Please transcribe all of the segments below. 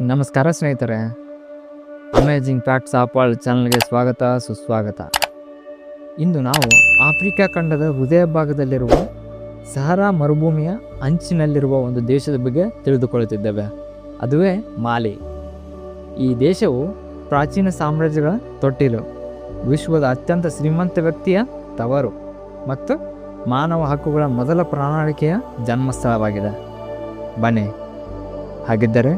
ನಮಸ್ಕಾರ ಸ್ನೇಹಿತರೆ, amazing facts of world ಚಾನಲ್ಗೆ ಸ್ವಾಗತ ಸುಸ್ವಾಗತ. ಇಂದು ನಾವು ಆಫ್ರಿಕಾ ಖಂಡದ ಹೃದಯ ಭಾಗದಲ್ಲಿರುವ ಸಹರಾ ಮರುಭೂಮಿಯ ಅಂಚಿನಲ್ಲಿರುವ ಒಂದು ದೇಶದ ಬಗ್ಗೆ ತಿಳಿದುಕೊಳ್ಳುತ್ತಿದ್ದೇವೆ. ಅದುವೇ ಮಾಲಿ. ಈ ದೇಶವು ಪ್ರಾಚೀನ ಸಾಮ್ರಾಜ್ಯಗಳ ತೊಟ್ಟಿಲು, ವಿಶ್ವದ ಅತ್ಯಂತ ಶ್ರೀಮಂತ ವ್ಯಕ್ತಿಯ ತವರು ಮತ್ತು ಮಾನವ ಹಕ್ಕುಗಳ ಮೊದಲ ಪ್ರಣಾಳಿಕೆಯ ಜನ್ಮಸ್ಥಳವಾಗಿದೆ. ಬನ್ನಿ, ಹಾಗಿದ್ದರೆ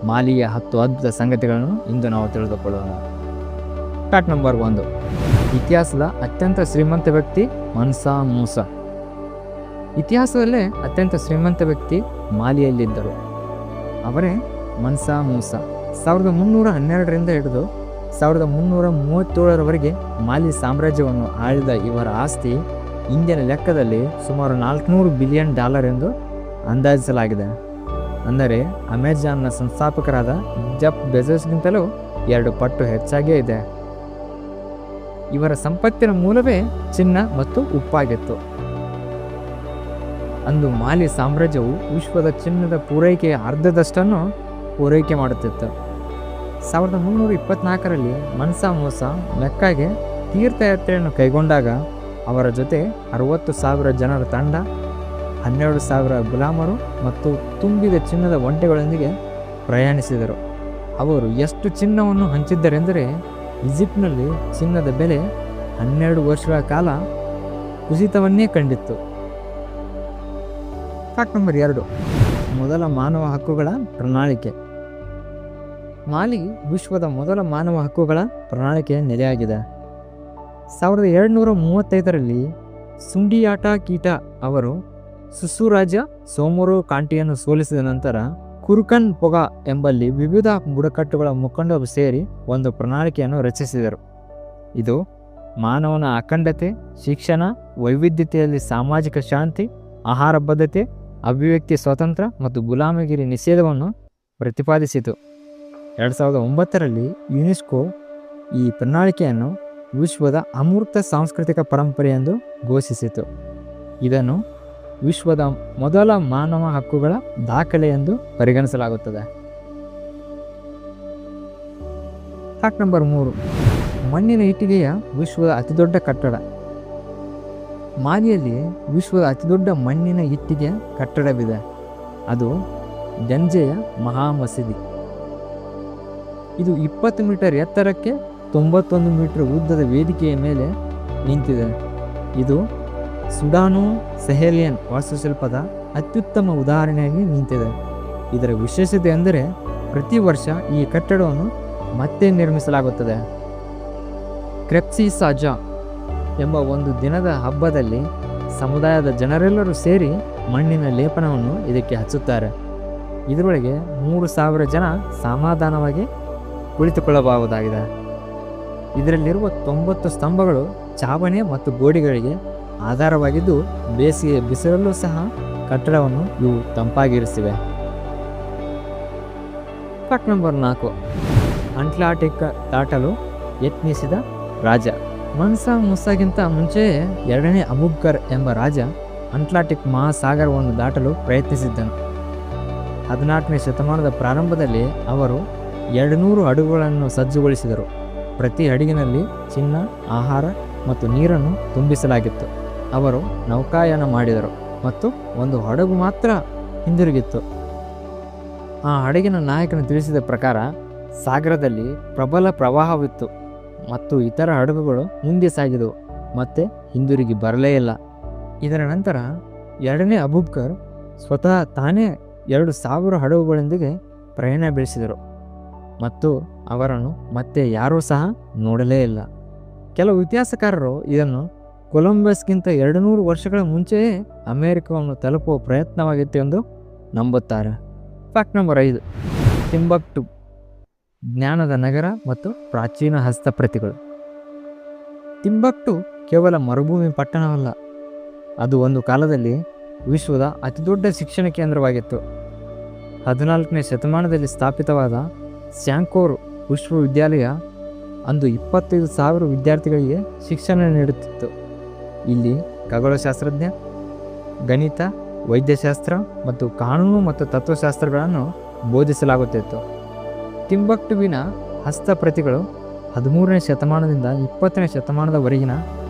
ಮಾಲಿಯ 10 ಅದ್ಭುತ ಸಂಗತಿಗಳನ್ನು ಇಂದು ನಾವು ತಿಳಿದುಕೊಳ್ಳೋಣ. Fact number 1. ಇತಿಹಾಸದ ಅತ್ಯಂತ ಶ್ರೀಮಂತ ವ್ಯಕ್ತಿ ಮನ್ಸಾ ಮೂಸಾ. ಇತಿಹಾಸದಲ್ಲೇ ಅತ್ಯಂತ ಶ್ರೀಮಂತ ವ್ಯಕ್ತಿ ಮಾಲಿಯಲ್ಲಿದ್ದರು. ಅವರೇ ಮನ್ಸಾ ಮೂಸಾ. 1312ರಿಂದ ಹಿಡಿದು 1337ರವರೆಗೆ ಮಾಲಿ ಸಾಮ್ರಾಜ್ಯವನ್ನು ಆಳಿದ ಇವರ ಆಸ್ತಿ ಇಂದಿನ ಲೆಕ್ಕದಲ್ಲಿ ಸುಮಾರು $400 ಬಿಲಿಯನ್ ಎಂದು ಅಂದಾಜಿಸಲಾಗಿದೆ. ಅಂದರೆ ಅಮೆಜಾನ್ನ ಸಂಸ್ಥಾಪಕರಾದ ಜೆಫ್ ಬೆಜೋಸ್ಗಿಂತಲೂ 2 ಪಟ್ಟು ಹೆಚ್ಚಾಗೇ ಇದೆ. ಇವರ ಸಂಪತ್ತಿನ ಮೂಲವೇ ಚಿನ್ನ ಮತ್ತು ಉಪ್ಪಾಗಿತ್ತು. ಅಂದು ಮಾಲಿ ಸಾಮ್ರಾಜ್ಯವು ವಿಶ್ವದ ಚಿನ್ನದ ಪೂರೈಕೆಯ ಅರ್ಧದಷ್ಟನ್ನು ಪೂರೈಕೆ ಮಾಡುತ್ತಿತ್ತು. 1324ರಲ್ಲಿ ಮನ್ಸಾ ಮೂಸಾ ಮೆಕ್ಕಾಗೆ ತೀರ್ಥಯಾತ್ರೆಯನ್ನು ಕೈಗೊಂಡಾಗ ಅವರ ಜೊತೆ 60,000 ಜನರ ತಂಡ, 12,000 ಗುಲಾಮರು ಮತ್ತು ತುಂಬಿದ ಚಿನ್ನದ ಒಂಟೆಗಳೊಂದಿಗೆ ಪ್ರಯಾಣಿಸಿದರು. ಅವರು ಎಷ್ಟು ಚಿನ್ನವನ್ನು ಹಂಚಿದ್ದರೆಂದರೆ ಈಜಿಪ್ಟ್ನಲ್ಲಿ ಚಿನ್ನದ ಬೆಲೆ 12 ವರ್ಷಗಳ ಕಾಲ ಕುಸಿತವನ್ನೇ ಕಂಡಿತ್ತು. Fact number 2. ಮೊದಲ ಮಾನವ ಹಕ್ಕುಗಳ ಪ್ರಣಾಳಿಕೆ. ಮಾಲಿ ವಿಶ್ವದ ಮೊದಲ ಮಾನವ ಹಕ್ಕುಗಳ ಪ್ರಣಾಳಿಕೆಯ ನೆಲೆಯಾಗಿದೆ. 1735ರಲ್ಲಿ ಸುಂಡಿಯಾಟಾ ಕೀಟಾ ಅವರು ಸುಸು ರಾಜ್ಯ ಸೋಮರು ಕಾಂಟಿಯನ್ನು ಸೋಲಿಸಿದ ನಂತರ ಕುರುಕನ್ ಪೊಗಾ ಎಂಬಲ್ಲಿ ವಿವಿಧ ಬುಡಕಟ್ಟುಗಳ ಮುಖಂಡರು ಸೇರಿ ಒಂದು ಪ್ರಣಾಳಿಕೆಯನ್ನು ರಚಿಸಿದರು. ಇದು ಮಾನವನ ಅಖಂಡತೆ, ಶಿಕ್ಷಣ, ವೈವಿಧ್ಯತೆಯಲ್ಲಿ ಸಾಮಾಜಿಕ ಶಾಂತಿ, ಆಹಾರ ಬದ್ಧತೆ, ಅಭಿವ್ಯಕ್ತಿ ಸ್ವಾತಂತ್ರ್ಯ ಮತ್ತು ಗುಲಾಮಗಿರಿ ನಿಷೇಧವನ್ನು ಪ್ರತಿಪಾದಿಸಿತು. 2009ರಲ್ಲಿ ಯುನೆಸ್ಕೋ ಈ ಪ್ರಣಾಳಿಕೆಯನ್ನು ವಿಶ್ವದ ಅಮೂರ್ತ ಸಾಂಸ್ಕೃತಿಕ ಪರಂಪರೆ ಎಂದು ಘೋಷಿಸಿತು. ಇದನ್ನು ವಿಶ್ವದ ಮೊದಲ ಮಾನವ ಹಕ್ಕುಗಳ ದಾಖಲೆ ಎಂದು ಪರಿಗಣಿಸಲಾಗುತ್ತದೆ. Fact number 3. ಮಣ್ಣಿನ ಇಟ್ಟಿಗೆಯ ವಿಶ್ವದ ಅತಿದೊಡ್ಡ ಕಟ್ಟಡ. ಮಾಲಿಯಲ್ಲಿ ವಿಶ್ವದ ಅತಿದೊಡ್ಡ ಮಣ್ಣಿನ ಇಟ್ಟಿಗೆ ಕಟ್ಟಡವಿದೆ. ಅದು ಡೆಂಜೆಯ ಮಹಾ ಮಸೀದಿ. ಇದು 20 ಮೀಟರ್ ಎತ್ತರಕ್ಕೆ 91 ಮೀಟರ್ ಉದ್ದದ ವೇದಿಕೆಯ ಮೇಲೆ ನಿಂತಿದೆ. ಇದು ಸುಡಾನೋ ಸಹೇಲಿಯನ್ ವಾಸ್ತುಶಿಲ್ಪದ ಅತ್ಯುತ್ತಮ ಉದಾಹರಣೆಯಾಗಿ ನಿಂತಿದೆ. ಇದರ ವಿಶೇಷತೆ ಎಂದರೆ ಪ್ರತಿ ವರ್ಷ ಈ ಕಟ್ಟಡವನ್ನು ಮತ್ತೆ ನಿರ್ಮಿಸಲಾಗುತ್ತದೆ. ಕ್ರೆಪ್ಸಿ ಸಾಜಾ ಎಂಬ ಒಂದು ದಿನದ ಹಬ್ಬದಲ್ಲಿ ಸಮುದಾಯದ ಜನರೆಲ್ಲರೂ ಸೇರಿ ಮಣ್ಣಿನ ಲೇಪನವನ್ನು ಇದಕ್ಕೆ ಹಚ್ಚುತ್ತಾರೆ. ಇದರೊಳಗೆ 3,000 ಜನ ಸಮಾಧಾನವಾಗಿ ಕುಳಿತುಕೊಳ್ಳಬಹುದಾಗಿದೆ. ಇದರಲ್ಲಿರುವ 90 ಸ್ತಂಭಗಳು ಚಾವಣಿ ಮತ್ತು ಗೋಡೆಗಳಿಗೆ ಆಧಾರವಾಗಿದ್ದು ಬೇಸಿಗೆ ಬಿಸಿಲಲ್ಲೂ ಸಹ ಕಟ್ಟಡವನ್ನು ಇವು ತಂಪಾಗಿರಿಸಿವೆ. Fact number 4. ಅಟ್ಲಾಂಟಿಕ್ ದಾಟಲು ಯತ್ನಿಸಿದ ರಾಜ. ಮನ್ಸಾ ಮೂಸಾಗಿಂತ ಮುಂಚೆಯೇ 2ನೇ ಅಬುಬಕರ್ ಎಂಬ ರಾಜ ಅಟ್ಲಾಂಟಿಕ್ ಮಹಾಸಾಗರವನ್ನು ದಾಟಲು ಪ್ರಯತ್ನಿಸಿದ್ದನು. 14ನೇ ಶತಮಾನದ ಪ್ರಾರಂಭದಲ್ಲಿ ಅವರು 200 ಹಡಗುಗಳನ್ನು ಸಜ್ಜುಗೊಳಿಸಿದರು. ಪ್ರತಿ ಹಡಗಿನಲ್ಲಿ ಚಿನ್ನ, ಆಹಾರ ಮತ್ತು ನೀರನ್ನು ತುಂಬಿಸಲಾಗಿತ್ತು. ಅವರು ನೌಕಾಯಾನ ಮಾಡಿದರು ಮತ್ತು ಒಂದು ಹಡಗು ಮಾತ್ರ ಹಿಂದಿರುಗಿತ್ತು. ಆ ಹಡಗಿನ ನಾಯಕನು ತಿಳಿಸಿದ ಪ್ರಕಾರ ಸಾಗರದಲ್ಲಿ ಪ್ರಬಲ ಪ್ರವಾಹವಿತ್ತು ಮತ್ತು ಇತರ ಹಡಗುಗಳು ಮುಂದೆ ಸಾಗಿದವು ಮತ್ತೆ ಹಿಂದಿರುಗಿ ಬರಲೇ ಇಲ್ಲ. ಇದರ ನಂತರ 2ನೇ ಅಬುಬಕರ್ ಸ್ವತಃ ತಾನೇ 2,000 ಹಡಗುಗಳೊಂದಿಗೆ ಪ್ರಯಾಣ ಬೆಳೆಸಿದರು ಮತ್ತು ಅವರನ್ನು ಮತ್ತೆ ಯಾರೂ ಸಹ ನೋಡಲೇ ಇಲ್ಲ. ಕೆಲವು ಇತಿಹಾಸಕಾರರು ಇದನ್ನು ಕೊಲಂಬಸ್ಗಿಂತ 200 ವರ್ಷಗಳ ಮುಂಚೆಯೇ ಅಮೆರಿಕವನ್ನು ತಲುಪುವ ಪ್ರಯತ್ನವಾಗಿತ್ತು ಎಂದು ನಂಬುತ್ತಾರೆ. Fact number 5. ಟಿಂಬಕ್ಟು, ಜ್ಞಾನದ ನಗರ ಮತ್ತು ಪ್ರಾಚೀನ ಹಸ್ತಪ್ರತಿಗಳು. ಟಿಂಬಕ್ಟು ಕೇವಲ ಮರುಭೂಮಿ ಪಟ್ಟಣವಲ್ಲ, ಅದು ಒಂದು ಕಾಲದಲ್ಲಿ ವಿಶ್ವದ ಅತಿದೊಡ್ಡ ಶಿಕ್ಷಣ ಕೇಂದ್ರವಾಗಿತ್ತು. 14ನೇ ಶತಮಾನದಲ್ಲಿ ಸ್ಥಾಪಿತವಾದ ಸ್ಯಾಂಕೋರ್ ವಿಶ್ವವಿದ್ಯಾಲಯ ಅಂದು 25,000 ವಿದ್ಯಾರ್ಥಿಗಳಿಗೆ ಶಿಕ್ಷಣ ನೀಡುತ್ತಿತ್ತು. ಇಲ್ಲಿ ಖಗೋಳಶಾಸ್ತ್ರಜ್ಞ, ಗಣಿತ, ವೈದ್ಯಶಾಸ್ತ್ರ ಮತ್ತು ಕಾನೂನು ಮತ್ತು ತತ್ವಶಾಸ್ತ್ರಗಳನ್ನು ಬೋಧಿಸಲಾಗುತ್ತಿತ್ತು. ಟಿಂಬಕ್ಟುವಿನ ಹಸ್ತಪ್ರತಿಗಳು 13ನೇ ಶತಮಾನದಿಂದ 20ನೇ ಶತಮಾನದವರೆಗಿನ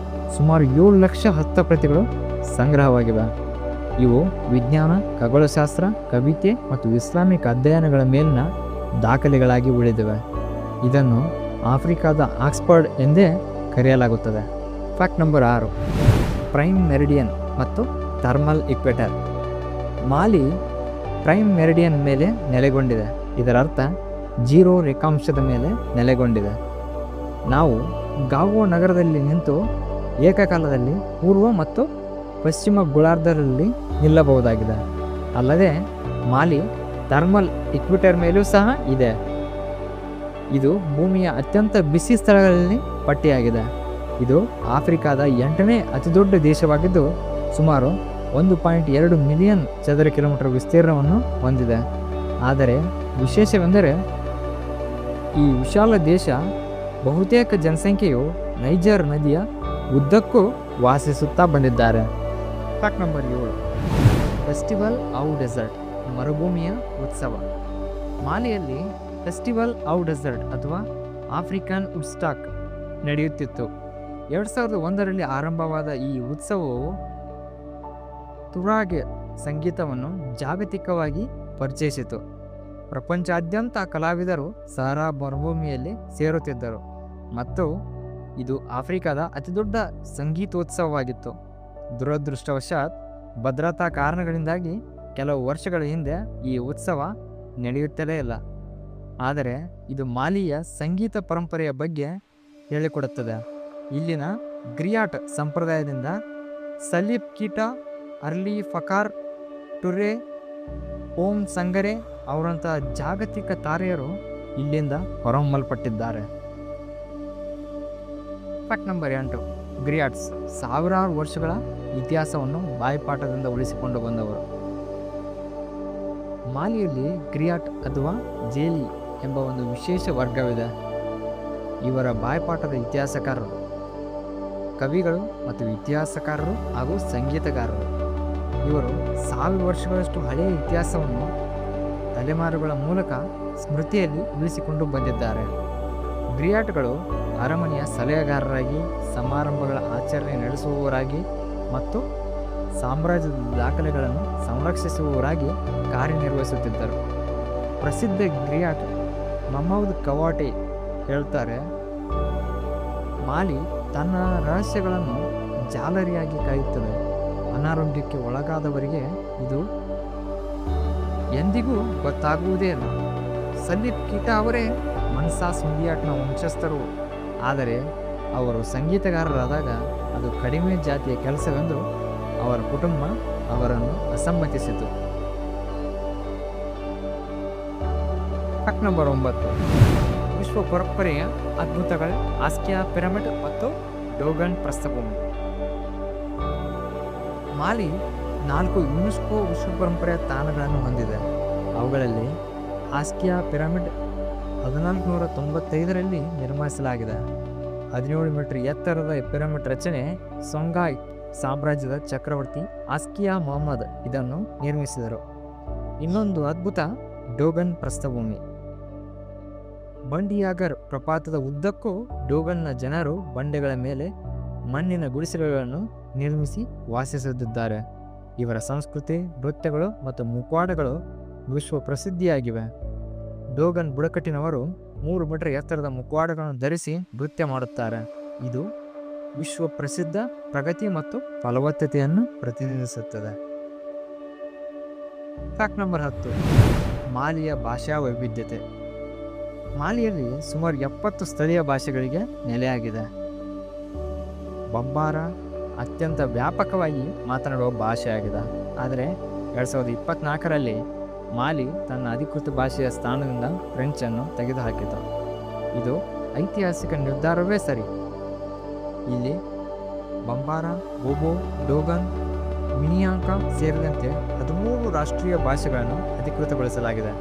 ಸುಮಾರು 7 ಲಕ್ಷ ಹಸ್ತಪ್ರತಿಗಳು ಸಂಗ್ರಹವಾಗಿವೆ. ಇವು ವಿಜ್ಞಾನ, ಖಗೋಳಶಾಸ್ತ್ರ, ಕವಿತೆ ಮತ್ತು ಇಸ್ಲಾಮಿಕ್ ಅಧ್ಯಯನಗಳ ಮೇಲಿನ ದಾಖಲೆಗಳಾಗಿ ಉಳಿದಿವೆ. ಇದನ್ನು ಆಫ್ರಿಕಾದ ಆಕ್ಸ್ಫರ್ಡ್ ಎಂದೇ ಕರೆಯಲಾಗುತ್ತದೆ. ಫ್ಯಾಕ್ಟ್ ನಂಬರ್ 6, ಪ್ರೈಮ್ ಮೆರಿಡಿಯನ್ ಮತ್ತು ಥರ್ಮಲ್ ಇಕ್ವೆಟರ್. ಮಾಲಿ ಪ್ರೈಮ್ ಮೆರಿಡಿಯನ್ ಮೇಲೆ ನೆಲೆಗೊಂಡಿದೆ. ಇದರರ್ಥ 0 ರೇಖಾಂಶದ ಮೇಲೆ ನೆಲೆಗೊಂಡಿದೆ. ನಾವು ಗಾವೋ ನಗರದಲ್ಲಿ ನಿಂತು ಏಕಕಾಲದಲ್ಲಿ ಪೂರ್ವ ಮತ್ತು ಪಶ್ಚಿಮ ಗೋಳಾರ್ಧದಲ್ಲಿ ನಿಲ್ಲಬಹುದಾಗಿದೆ. ಅಲ್ಲದೆ ಮಾಲಿ ಥರ್ಮಲ್ ಇಕ್ವಿಟರ್ ಮೇಲೂ ಸಹ ಇದೆ. ಇದು ಭೂಮಿಯ ಅತ್ಯಂತ ಬಿಸಿ ಸ್ಥಳಗಳಲ್ಲಿ ಪಟ್ಟಿಯಾಗಿದೆ. ಇದು ಆಫ್ರಿಕಾದ 8ನೇ ಅತಿದೊಡ್ಡ ದೇಶವಾಗಿದ್ದು ಸುಮಾರು 1.2 ಮಿಲಿಯನ್ ಚದರ ಕಿಲೋಮೀಟರ್ ವಿಸ್ತೀರ್ಣವನ್ನು ಹೊಂದಿದೆ. ಆದರೆ ವಿಶೇಷವೆಂದರೆ ಈ ವಿಶಾಲ ದೇಶ ಬಹುತೇಕ ಜನಸಂಖ್ಯೆಯು ನೈಜರ್ ನದಿಯ ಉದ್ದಕ್ಕೂ ವಾಸಿಸುತ್ತಾ ಬಂದಿದ್ದಾರೆ. ಫ್ಯಾಕ್ಟ್ ನಂಬರ್ 7, ಫೆಸ್ಟಿವಲ್ ಔ ಡೆಸರ್ಟ್, ಮರುಭೂಮಿಯ ಉತ್ಸವ. ಮಾಲಿಯಲ್ಲಿ ಫೆಸ್ಟಿವಲ್ ಔ ಡೆಸರ್ಟ್ ಅಥವಾ ಆಫ್ರಿಕನ್ ವುಡ್ಸ್ಟಾಕ್ ನಡೆಯುತ್ತಿತ್ತು. 2001ರಲ್ಲಿ ಆರಂಭವಾದ ಈ ಉತ್ಸವವು ತುರಾಗೆ ಸಂಗೀತವನ್ನು ಜಾಗತಿಕವಾಗಿ ಪರಿಚಯಿಸಿತು. ಪ್ರಪಂಚಾದ್ಯಂತ ಕಲಾವಿದರು ಸಹರಾ ಮರುಭೂಮಿಯಲ್ಲಿ ಸೇರುತ್ತಿದ್ದರು ಮತ್ತು ಇದು ಆಫ್ರಿಕಾದ ಅತಿದೊಡ್ಡ ಸಂಗೀತೋತ್ಸವವಾಗಿತ್ತು. ದುರದೃಷ್ಟವಶಾತ್ ಭದ್ರತಾ ಕಾರಣಗಳಿಂದಾಗಿ ಕೆಲವು ವರ್ಷಗಳ ಹಿಂದೆ ಈ ಉತ್ಸವ ನಡೆಯುತ್ತಲೇ ಇಲ್ಲ. ಆದರೆ ಇದು ಮಾಲಿಯ ಸಂಗೀತ ಪರಂಪರೆಯ ಬಗ್ಗೆ ಹೇಳಿಕೊಡುತ್ತದೆ. ಇಲ್ಲಿನ ಗ್ರಿಯಾಟ್ ಸಂಪ್ರದಾಯದಿಂದ ಸಲೀಪ್ ಕೀಟಾ, ಅರ್ಲಿ ಫಕಾರ್ ಟುರೆ, ಓಂ ಸಂಗರೆ ಅವರಂತಹ ಜಾಗತಿಕ ತಾರೆಯರು ಇಲ್ಲಿಂದ ಹೊರಹೊಮ್ಮಲ್ಪಟ್ಟಿದ್ದಾರೆ. ಫ್ಯಾಕ್ಟ್ ನಂಬರ್ 8, ಗ್ರಿಯಾಟ್ಸ್ ಸಾವಿರಾರು ವರ್ಷಗಳ ಇತಿಹಾಸವನ್ನು ಬಾಯಿಪಾಠದಿಂದ ಉಳಿಸಿಕೊಂಡು ಬಂದವರು. ಮಾಲಿಯಲ್ಲಿ ಗ್ರಿಯಾಟ್ ಅಥವಾ ಜೇಲಿ ಎಂಬ ಒಂದು ವಿಶೇಷ ವರ್ಗವಿದೆ. ಇವರ ಬಾಯಿಪಾಠದ ಇತಿಹಾಸಕಾರರು, ಕವಿಗಳು ಮತ್ತು ಇತಿಹಾಸಕಾರರು ಹಾಗೂ ಸಂಗೀತಗಾರರು. ಇವರು 1000 ವರ್ಷಗಳಷ್ಟು ಹಳೆಯ ಇತಿಹಾಸವನ್ನು ತಲೆಮಾರುಗಳ ಮೂಲಕ ಸ್ಮೃತಿಯಲ್ಲಿ ಉಳಿಸಿಕೊಂಡು ಬಂದಿದ್ದಾರೆ. ಗ್ರಿಯಾಟ್ಗಳು ಅರಮನೆಯ ಸಲಹೆಗಾರರಾಗಿ, ಸಮಾರಂಭಗಳ ಆಚರಣೆ ನಡೆಸುವವರಾಗಿ ಮತ್ತು ಸಾಮ್ರಾಜ್ಯದ ದಾಖಲೆಗಳನ್ನು ಸಂರಕ್ಷಿಸುವವರಾಗಿ ಕಾರ್ಯನಿರ್ವಹಿಸುತ್ತಿದ್ದರು. ಪ್ರಸಿದ್ಧ ಗ್ರಿಯಾಟ್ ಮಹಮ್ಮದ್ ಕವಾಟೆ ಹೇಳ್ತಾರೆ, ಮಾಲಿ ತನ್ನ ರಹಸ್ಯಗಳನ್ನು ಜಾಲರಿಯಾಗಿ ಕಾಯುತ್ತದೆ. ಅನಾರೋಗ್ಯಕ್ಕೆ ಒಳಗಾದವರಿಗೆ ಇದು ಎಂದಿಗೂ ಗೊತ್ತಾಗುವುದೇ ಇಲ್ಲ. ಸಲೀಪ್ ಕೀಟಾ ಅವರೇ ಮನ್ಸಾ ಸುಂಡಿಯಾಟ್ನ ವಂಶಸ್ಥರು. ಆದರೆ ಅವರು ಸಂಗೀತಗಾರರಾದಾಗ ಅದು ಕಡಿಮೆ ಜಾತಿಯ ಕೆಲಸವೆಂದು ಅವರ ಕುಟುಂಬ ಅವರನ್ನು ಅಸಮ್ಮತಿಸಿತು. ಫ್ಯಾಕ್ಟ್ ನಂಬರ್ 9, ವಿಶ್ವ ಪರಂಪರೆಯ ಅದ್ಭುತಗಳು, ಆಸ್ಕಿಯಾ ಪಿರಮಿಡ್ ಮತ್ತು ಡೋಗನ್ ಪ್ರಸ್ಥಭೂಮಿ. ಮಾಲಿ 4 ಯುನೆಸ್ಕೋ ವಿಶ್ವ ಪರಂಪರೆಯ ತಾಣಗಳನ್ನು ಹೊಂದಿದೆ. ಅವುಗಳಲ್ಲಿ ಆಸ್ಕಿಯಾ ಪಿರಮಿಡ್ 1495ರಲ್ಲಿ ನಿರ್ಮಿಸಲಾಗಿದೆ. 17 ಮೀಟರ್ ಎತ್ತರದ ಪಿರಮಿಡ್ ರಚನೆ ಸೊಂಗಾಯ್ ಸಾಮ್ರಾಜ್ಯದ ಚಕ್ರವರ್ತಿ ಆಸ್ಕಿಯಾ ಮೊಹಮ್ಮದ್ ಇದನ್ನು ನಿರ್ಮಿಸಿದರು. ಇನ್ನೊಂದು ಅದ್ಭುತ ಡೋಗನ್ ಪ್ರಸ್ಥಭೂಮಿ. ಬಂಡಿಯಾಗರ್ ಪ್ರಪಾತದ ಉದ್ದಕ್ಕೂ ಡೋಗನ್ನ ಜನರು ಬಂಡೆಗಳ ಮೇಲೆ ಮಣ್ಣಿನ ಗುಡಿಸಲುಗಳನ್ನು ನಿರ್ಮಿಸಿ ವಾಸಿಸುತ್ತಿದ್ದಾರೆ. ಇವರ ಸಂಸ್ಕೃತಿ, ನೃತ್ಯಗಳು ಮತ್ತು ಮುಖವಾಡಗಳು ವಿಶ್ವ ಪ್ರಸಿದ್ಧಿಯಾಗಿವೆ. ಡೋಗನ್ ಬುಡಕಟ್ಟಿನವರು 3 ಮೀಟರ್ ಎತ್ತರದ ಮುಖವಾಡಗಳನ್ನು ಧರಿಸಿ ನೃತ್ಯ ಮಾಡುತ್ತಾರೆ. ಇದು ವಿಶ್ವ ಪ್ರಸಿದ್ಧ ಪ್ರಗತಿ ಮತ್ತು ಫಲವತ್ತತೆಯನ್ನು ಪ್ರತಿನಿಧಿಸುತ್ತದೆ. ಫ್ಯಾಕ್ಟ್ ನಂಬರ್ 10, ಮಾಲಿಯ ಭಾಷಾ ವೈವಿಧ್ಯತೆ. ಮಾಲಿಯಲ್ಲಿ ಸುಮಾರು 70 ಸ್ಥಳೀಯ ಭಾಷೆಗಳಿಗೆ ನೆಲೆಯಾಗಿದೆ. ಬಂಬಾರ ಅತ್ಯಂತ ವ್ಯಾಪಕವಾಗಿ ಮಾತನಾಡುವ ಭಾಷೆಯಾಗಿದೆ. ಆದರೆ 2024ರಲ್ಲಿ ಮಾಲಿ ತನ್ನ ಅಧಿಕೃತ ಭಾಷೆಯ ಸ್ಥಾನದಿಂದ ಫ್ರೆಂಚನ್ನು ತೆಗೆದುಹಾಕಿತು. ಇದು ಐತಿಹಾಸಿಕ ನಿರ್ಧಾರವೇ ಸರಿ. ಇಲ್ಲಿ ಬಂಬಾರ, ಬೋಬೋ, ಡೋಗನ್, ಮಿನಿಯಾಂಕ ಸೇರಿದಂತೆ 13 ರಾಷ್ಟ್ರೀಯ ಭಾಷೆಗಳನ್ನು ಅಧಿಕೃತಗೊಳಿಸಲಾಗಿದೆ.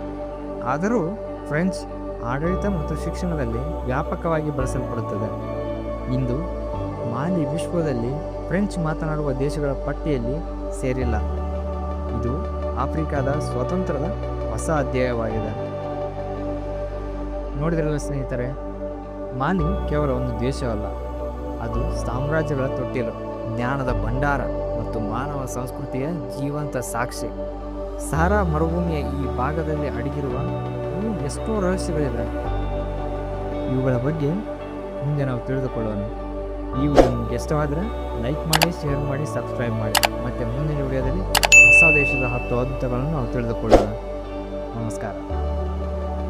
ಆದರೂ ಫ್ರೆಂಚ್ ಆಡಳಿತ ಮತ್ತು ಶಿಕ್ಷಣದಲ್ಲಿ ವ್ಯಾಪಕವಾಗಿ ಬಳಸಲ್ಪಡುತ್ತದೆ. ಇಂದು ಮಾಲಿ ವಿಶ್ವದಲ್ಲಿ ಫ್ರೆಂಚ್ ಮಾತನಾಡುವ ದೇಶಗಳ ಪಟ್ಟಿಯಲ್ಲಿ ಸೇರಿಲ್ಲ. ಇದು ಆಫ್ರಿಕಾದ ಸ್ವಾತಂತ್ರ್ಯದ ಹೊಸ ಅಧ್ಯಾಯವಾಗಿದೆ. ನೋಡಿದ್ರಲ್ಲ ಸ್ನೇಹಿತರೆ, ಮಾಲಿ ಕೇವಲ ಒಂದು ದೇಶವಲ್ಲ, ಅದು ಸಾಮ್ರಾಜ್ಯಗಳ ತೊಟ್ಟಿಲು, ಜ್ಞಾನದ ಭಂಡಾರ ಮತ್ತು ಮಾನವ ಸಂಸ್ಕೃತಿಯ ಜೀವಂತ ಸಾಕ್ಷಿ. ಸಹಾರಾ ಮರುಭೂಮಿಯ ಈ ಭಾಗದಲ್ಲಿ ಅಡಗಿರುವ ಇನ್ನೂ ಎಷ್ಟೋ ರಹಸ್ಯಗಳಿವೆ. ಇವುಗಳ ಬಗ್ಗೆ ಮುಂದೆ ನಾವು ತಿಳಿದುಕೊಳ್ಳೋಣ. ಈ ವಿಡಿಯೋ ನಿಮಗೆ ಇಷ್ಟವಾದರೆ ಲೈಕ್ ಮಾಡಿ, ಶೇರ್ ಮಾಡಿ, ಸಬ್ಸ್ಕ್ರೈಬ್ ಮಾಡಿ. ಮತ್ತು ಮುಂದಿನ ವಿಡಿಯೋದಲ್ಲಿ ಹೊಸ ದೇಶದ 10 ಅದ್ಭುತಗಳನ್ನು ನಾವು ತಿಳಿದುಕೊಳ್ಳೋಣ. ನಮಸ್ಕಾರ.